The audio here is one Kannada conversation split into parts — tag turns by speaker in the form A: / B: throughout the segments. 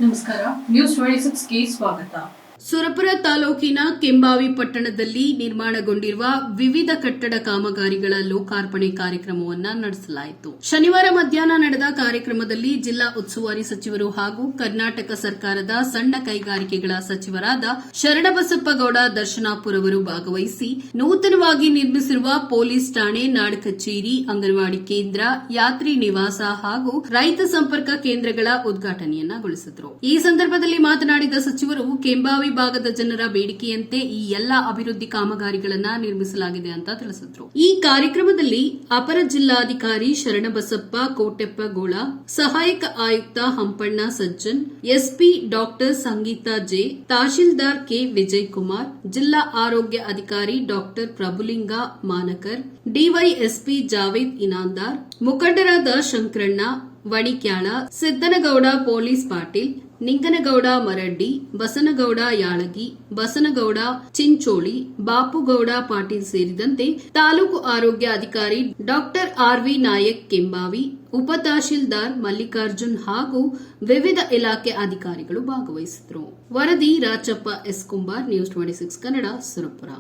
A: ನಮಸ್ಕಾರ, ನ್ಯೂಸ್ 26ಗೆ ಸ್ವಾಗತ.
B: ಸುರಪುರ ತಾಲೂಕಿನ ಕೆಂಬಾವಿ ಪಟ್ಟಣದಲ್ಲಿ ನಿರ್ಮಾಣಗೊಂಡಿರುವ ವಿವಿಧ ಕಟ್ಟಡ ಕಾಮಗಾರಿಗಳ ಲೋಕಾರ್ಪಣೆ ಕಾರ್ಯಕ್ರಮವನ್ನು ನಡೆಸಲಾಯಿತು. ಶನಿವಾರ ಮಧ್ಯಾಹ್ನ ನಡೆದ ಕಾರ್ಯಕ್ರಮದಲ್ಲಿ ಜಿಲ್ಲಾ ಉಸ್ತುವಾರಿ ಸಚಿವರು ಹಾಗೂ ಕರ್ನಾಟಕ ಸರ್ಕಾರದ ಸಣ್ಣ ಕೈಗಾರಿಕೆಗಳ ಸಚಿವರಾದ ಶರಣಬಸಪ್ಪ ಗೌಡ ದರ್ಶನಾಪುರ್ ಅವರು ಭಾಗವಹಿಸಿ ನೂತನವಾಗಿ ನಿರ್ಮಿಸಿರುವ ಪೊಲೀಸ್ ಠಾಣೆ, ನಾಡ ಕಚೇರಿ, ಅಂಗನವಾಡಿ ಕೇಂದ್ರ, ಯಾತ್ರಿ ನಿವಾಸ ಹಾಗೂ ರೈತ ಸಂಪರ್ಕ ಕೇಂದ್ರಗಳ ಉದ್ಘಾಟನೆಯನ್ನಗೊಳಿಸಿದರು. ಈ ಸಂದರ್ಭದಲ್ಲಿ ಮಾತನಾಡಿದ ಸಚಿವರು, ಕೆಂಬಾವಿ ಭಾಗದ ಜನರ ಬೇಡಿಕೆಯಂತೆ ಈ ಎಲ್ಲಾ ಅಭಿವೃದ್ಧಿ ಕಾಮಗಾರಿಗಳನ್ನು ನಿರ್ಮಿಸಲಾಗಿದೆ ಅಂತ ತಿಳಿಸಿದರು. ಈ ಕಾರ್ಯಕ್ರಮದಲ್ಲಿ ಅಪರ ಜಿಲ್ಲಾಧಿಕಾರಿ ಶರಣಬಸಪ್ಪ ಕೋಟೆಪ್ಪಗೋಳ, ಸಹಾಯಕ ಆಯುಕ್ತ Hampanna Sajjan, SP doctor Sangeeta J, tahsildar K Vijayakumar, ಜಿಲ್ಲಾ ಆರೋಗ್ಯ ಅಧಿಕಾರಿ ಡಾಕ್ಟರ್ ಪ್ರಭುಲಿಂಗ ಮಾನಕರ್, ಡಿವೈಎಸ್ಪಿ ಜಾವೇದ್ ಇನಾಂದಾರ್, ಮುಖಂಡರಾದ ಶಂಕರಣ್ಣ ವಣಿಕ್ಯಾಳ, ಸಿದ್ದನಗೌಡ ಪೊಲೀಸ್ ಪಾಟೀಲ್, ನಿಂಗನಗೌಡ ಮರಡ್ಡಿ, ಬಸನಗೌಡ ಯಾಳಗಿ, ಬಸನಗೌಡ ಚಿಂಚೋಳಿ, ಬಾಪುಗೌಡ ಪಾಟೀಲ್ ಸೇರಿದಂತೆ ತಾಲೂಕು ಆರೋಗ್ಯ ಅಧಿಕಾರಿ ಡಾಕ್ಟರ್ ಆರ್ವಿ ನಾಯಕ್ ಕೆಂಬಾವಿ, ಉಪ ತಹಶೀಲ್ದಾರ್ ಮಲ್ಲಿಕಾರ್ಜುನ್ ಹಾಗೂ ವಿವಿಧ ಇಲಾಖೆ ಅಧಿಕಾರಿಗಳು ಭಾಗವಹಿಸಿದರು. ವರದಿ ರಾಚಪ್ಪ ಎಸ್ ಕುಂಬಾರ್, ನ್ಯೂಸ್ 26 ಕನ್ನಡ, ಸುರಪುರ.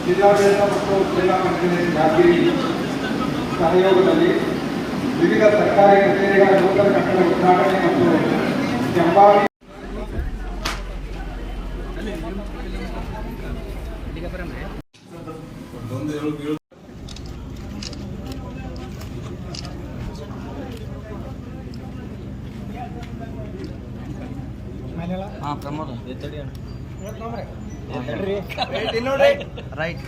C: ಜಿಲ್ಲಾಡಳಿತ ಮತ್ತು ಜಿಲ್ಲಾ ಪಂಚಾಯತ್ ಯಾದಗಿರಿ ಸಹಯೋಗದಲ್ಲಿ ವಿವಿಧ ಸರ್ಕಾರಿ ಕಚೇರಿಗಳ ನೂತನ ಕಟ್ಟಡ ಉದ್ಘಾಟನೆ ಮತ್ತು ಕೆಂಬಾವಿ
D: ಪ್ರಮೋದ ರೈಟ್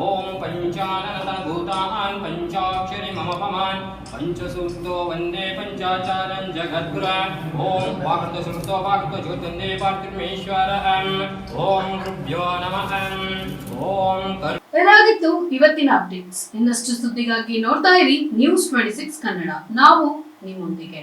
E: ओम पंचानन भूतान पंचाक्षरी मम पमान पंचसूक्तो वंदे पंचाचारं जगद्गुरु ओम वाक्तो सुक्तो वाक्तो ज्योतिन्दे पार्थिमेश्वरं ओम ऋभ्यो नमः ओम.
A: ಇದಾಗಿತ್ತು ಇವತ್ತಿನ ಅಪ್ಡೇಟ್ಸ್. ಇನ್ನಷ್ಟು ಸುದ್ದಿಗಾಗಿ ನೋಡ್ತಾ ಇರಿ ನ್ಯೂಸ್ 26 ಕನ್ನಡ. ನಾವು ನಿಮ್ಮೊಂದಿಗೆ.